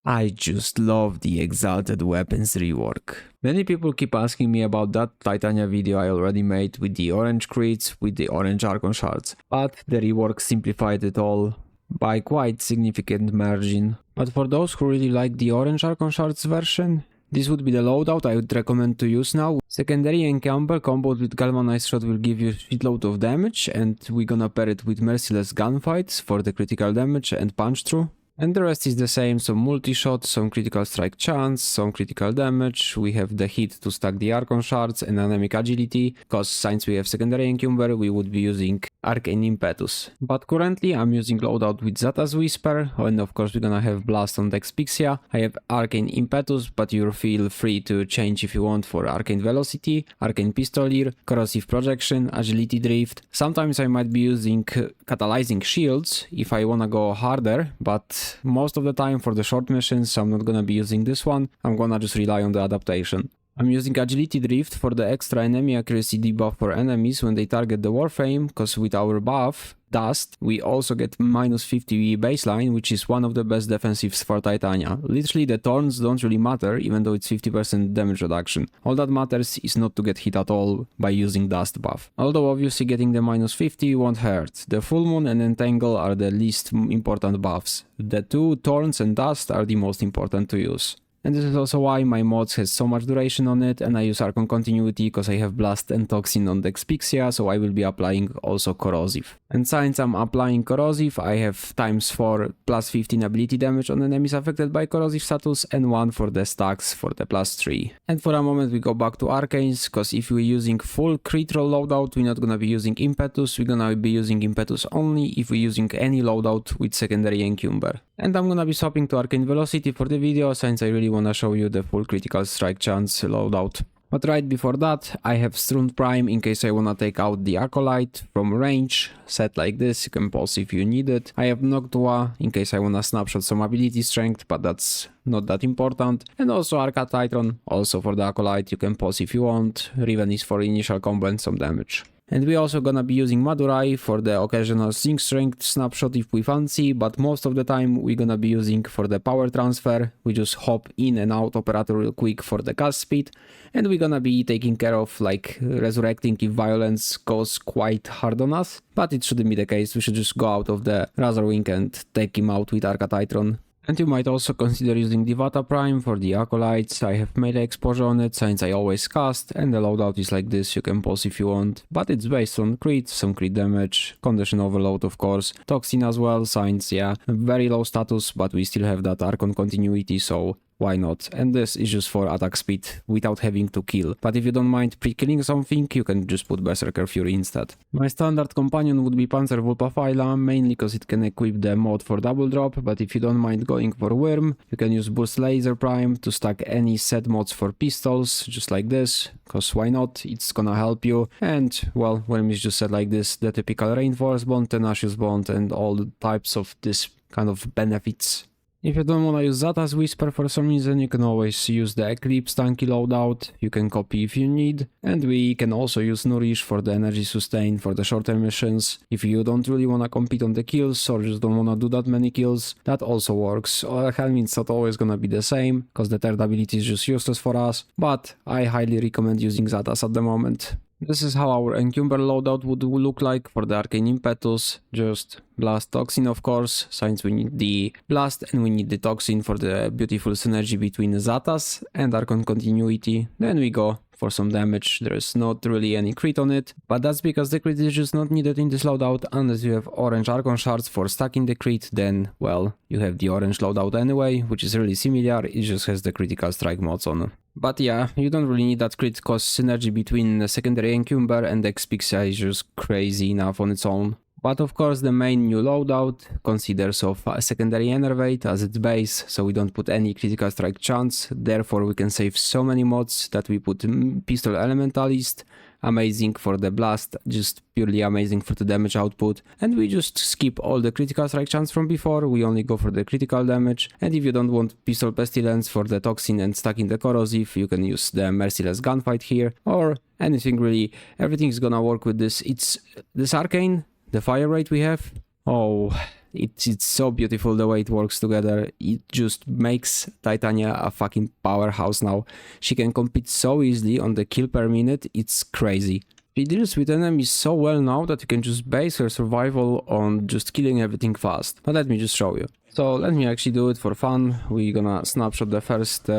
I just love the Exalted Weapons rework. Many people keep asking me about that Titania video I already made with the orange crits with the orange archon shards, but the rework simplified it all by quite significant margin. But for those who really like the orange archon shards version, this would be the loadout I would recommend to use now. Secondary encumber comboed with galvanized shot will give you shitload of damage, and we're gonna pair it with merciless gunfights for the critical damage and punch through. And the rest is the same, some multi-shot, some critical strike chance, some critical damage, we have the hit to stack the archon shards and anemic agility, cause since we have secondary encumber we would be using arcane impetus. But currently I'm using loadout with Xata's Whisper, and of course we're gonna have blast on Dex Pixia. I have arcane impetus, but you feel free to change if you want for arcane velocity, arcane pistolier, corrosive projection, agility drift. Sometimes I might be using catalyzing shields if I wanna go harder, but most of the time for the short missions I'm not gonna be using this one, I'm gonna just rely on the adaptation. I'm using agility drift for the extra enemy accuracy debuff for enemies when they target the Warframe, cause with our buff, dust, we also get minus 50 baseline, which is one of the best defensives for Titania. Literally the thorns don't really matter, even though it's 50% damage reduction. All that matters is not to get hit at all by using dust buff. Although obviously getting the minus 50 won't hurt. The full moon and entangle are the least important buffs. The two thorns and dust are the most important to use. And this is also why my mods has so much duration on it, and I use Archon Continuity because I have Blast and Toxin on Dex Pixia, so I will be applying also Corrosive. And since I'm applying Corrosive, I have times 4 plus 15 ability damage on enemies affected by Corrosive status, and 1 for the stacks for the plus 3. And for a moment we go back to Arcanes, because if we're using full crit roll loadout, we're not gonna be using Impetus, we're gonna be using Impetus only if we're using any loadout with secondary encumber. And I'm gonna be swapping to Arcane Velocity for the video, since I really wanna show you the full critical strike chance loadout. But right before that, I have Strund Prime in case I wanna take out the Acolyte from range, set like this, you can pause if you need it. I have Noctua in case I wanna snapshot some ability strength, but that's not that important. And also Arca Titron, also for the Acolyte, you can pause if you want. Riven is for initial combo and some damage. And we're also gonna be using Madurai for the occasional Sync Strength snapshot if we fancy, but most of the time we're gonna be using for the power transfer. We just hop in and out operator real quick for the cast speed, and we're gonna be taking care of like resurrecting if violence goes quite hard on us, but it shouldn't be the case. We should just go out of the Razorwing and take him out with Arca Titron. And you might also consider using Divata Prime for the Acolytes. I have melee exposure on it since I always cast, and the loadout is like this, you can pause if you want. But it's based on crit, some crit damage, condition overload of course, Toxin as well, since yeah, very low status, but we still have that Archon Continuity, so why not? And this is just for attack speed without having to kill. But if you don't mind pre-killing something, you can just put Berserker Fury instead. My standard companion would be Panzer Vulpaphyla, mainly because it can equip the mod for double drop, but if you don't mind going for Worm, you can use Burst Laser Prime to stack any set mods for pistols, just like this, cause why not, it's gonna help you. And well, Worm is just set like this, the typical Reinforced Bond, Tenacious Bond, and all the types of this kind of benefits. If you don't want to use Xata's Whisper for some reason, you can always use the Eclipse tanky loadout, you can copy if you need, and we can also use Nourish for the energy sustain for the shorter missions. If you don't really want to compete on the kills or just don't want to do that many kills, that also works. Helm it's not always gonna be the same, because the third ability is just useless for us, but I highly recommend using Xata's at the moment. This is how our encumber loadout would look like for the Arcane Impetus, just Blast Toxin of course, since we need the Blast and we need the Toxin for the beautiful synergy between Xata's and Archon Continuity. Then we go for some damage. There's not really any crit on it, but that's because the crit is just not needed in this loadout unless you have orange Archon shards for stacking the crit, then well, you have the orange loadout anyway, which is really similar, it just has the critical strike mods on. But yeah, you don't really need that crit cause synergy between the secondary encumber and Dex Pixia is just crazy enough on its own. But of course the main new loadout considers of a secondary Enervate as its base, so we don't put any critical strike chance, therefore we can save so many mods that we put Pistol Elementalist, amazing for the blast, just purely amazing for the damage output, and we just skip all the critical strike chance from before, we only go for the critical damage. And if you don't want Pistol Pestilence for the Toxin and stacking the Corrosive, you can use the Merciless Gunfight here, or anything really, everything's gonna work with this. It's this Arcane, the fire rate we have, oh, It's so beautiful the way it works together. It just makes Titania a fucking powerhouse now. She can compete so easily on the kill per minute, it's crazy. She deals with enemies so well now that you can just base her survival on just killing everything fast. But let me just show you. So let me actually do it for fun. We're gonna snapshot the first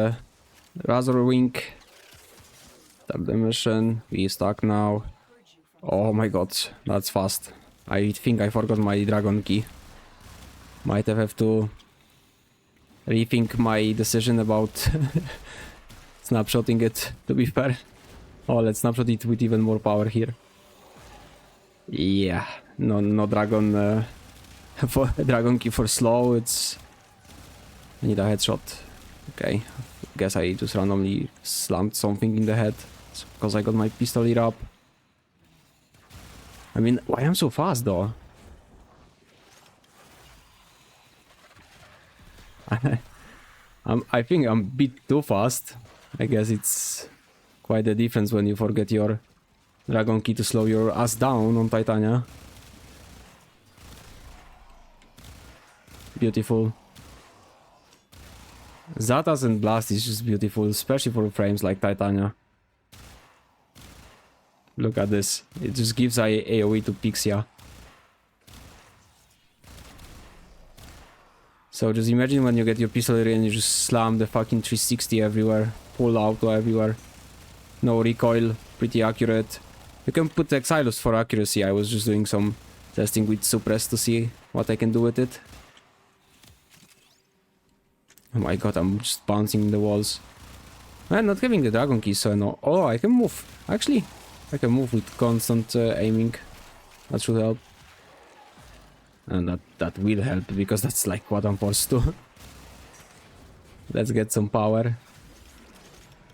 Razor Wing. Tap the mission. We stuck now. Oh my god, that's fast. I think I forgot my dragon key. Might have to rethink my decision about snapshotting it, to be fair. Oh, let's snapshot it with even more power here. Yeah, no dragon for dragon key for slow. It's I need a headshot. Okay, guess I just randomly slammed something in the head because I got my pistol lit up. I mean, why am I so fast though? I think I'm a bit too fast. I guess it's quite a difference when you forget your dragon key to slow your ass down on Titania. Beautiful. Xatas and Blast is just beautiful, especially for frames like Titania. Look at this. It just gives AoE to Pixia. So just imagine when you get your pistol and you just slam the fucking 360 everywhere. Pull auto everywhere. No recoil. Pretty accurate. You can put Exilus for accuracy. I was just doing some testing with Suppress to see what I can do with it. Oh my god, I'm just bouncing the walls. And not having the dragon key, so no. Oh, I can move. Actually, I can move with constant aiming. That should help. And that will help, because that's like what I'm forced to. Let's get some power.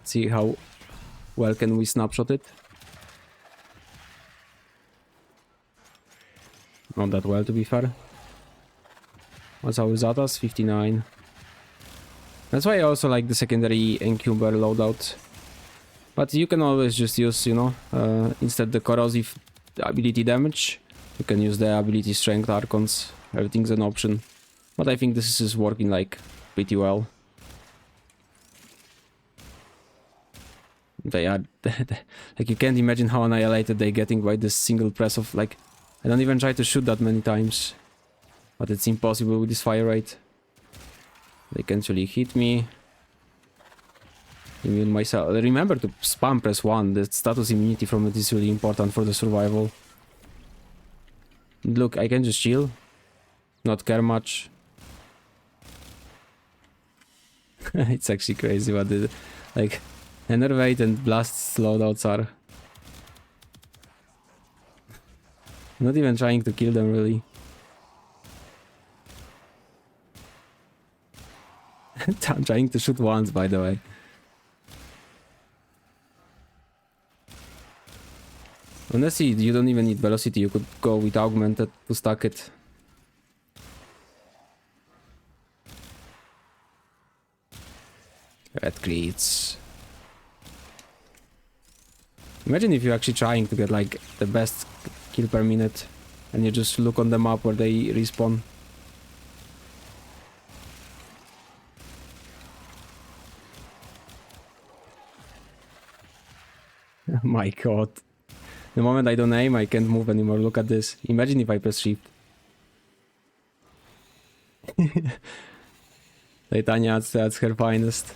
See how well can we snapshot it. Not that well, to be fair. What's our Xatas? 59. That's why I also like the secondary encumber loadout. But you can always just use, you know, instead the corrosive ability damage, you can use the ability strength archons. Everything's an option. But I think this is working like pretty well. They are like, you can't imagine how annihilated they're getting by this single press of, like, I don't even try to shoot that many times. But it's impossible with this fire rate. They can't really hit me. Immune myself. Remember to spam press 1. The status immunity from it is really important for the survival. Look, I can just chill. Not care much. It's actually crazy what the, like, Enervate and Blast loadouts are. Not even trying to kill them, really. I'm trying to shoot once, by the way. Honestly, you don't even need velocity, you could go with augmented to stack it. Red crits. Imagine if you're actually trying to get like the best kill per minute and you just look on the map where they respawn. My god. The moment I don't aim, I can't move anymore. Look at this. Imagine if I press shift. Titania at her finest.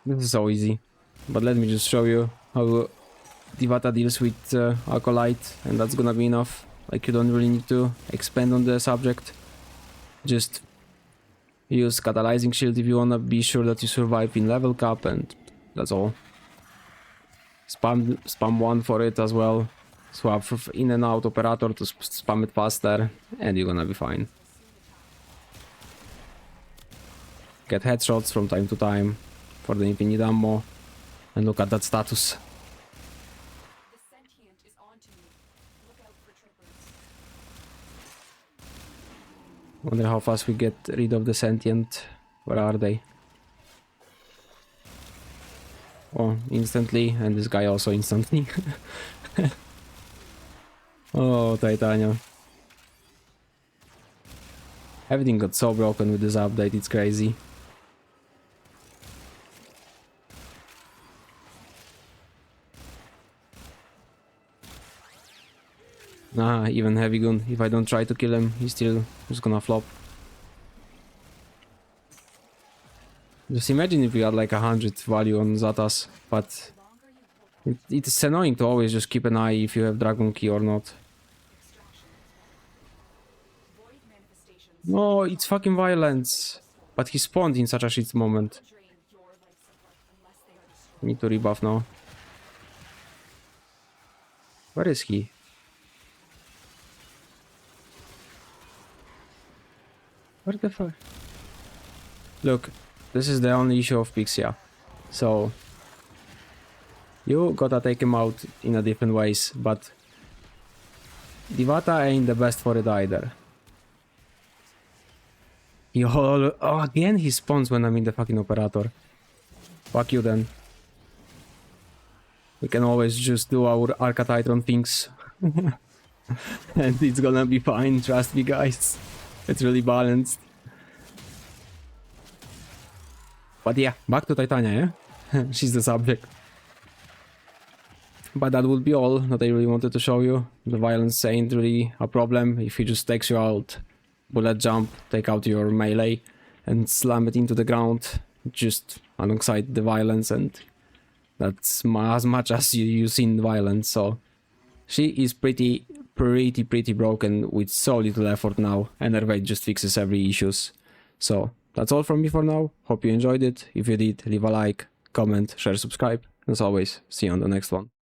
This is so easy. But let me just show you how Divata deals with Acolyte, and that's gonna be enough. Like, you don't really need to expand on the subject. Just use Catalyzing Shield if you wanna be sure that you survive in level cap, and that's all. Spam 1 for it as well. Swap in and out operator to spam it faster, and you're gonna be fine. Get headshots from time to time for the infinite ammo, and look at that status. Wonder how fast we get rid of the sentient. Where are they? Oh, instantly, and this guy also instantly. Oh, Titania. Everything got so broken with this update, it's crazy. Nah, even Heavy Gun, if I don't try to kill him, he's still just gonna flop. Just imagine if we had like 100 value on Zatas, but it's annoying to always just keep an eye if you have Dragon Key or not. No, it's fucking violence. But he spawned in such a shit moment. Need to rebuff now. Where is he? Where the fuck? Look, this is the only issue of Pixia. So you gotta take him out in a different ways, but Divata ain't the best for it either. Oh, again he spawns when I'm in the fucking operator. Fuck you then. We can always just do our Arcatitron things. And it's gonna be fine, trust me guys. It's really balanced. But yeah, back to Titania, yeah? She's the subject. But that would be all that I really wanted to show you. The violence ain't really a problem if he just takes you out. Bullet jump, take out your melee and slam it into the ground just alongside the violence, and that's as much as you've seen violence. So she is pretty broken with so little effort now, and her weight just fixes every issues. So that's all from me for now. Hope you enjoyed it. If you did, leave a like, comment, share, subscribe. As always, see you on the next one.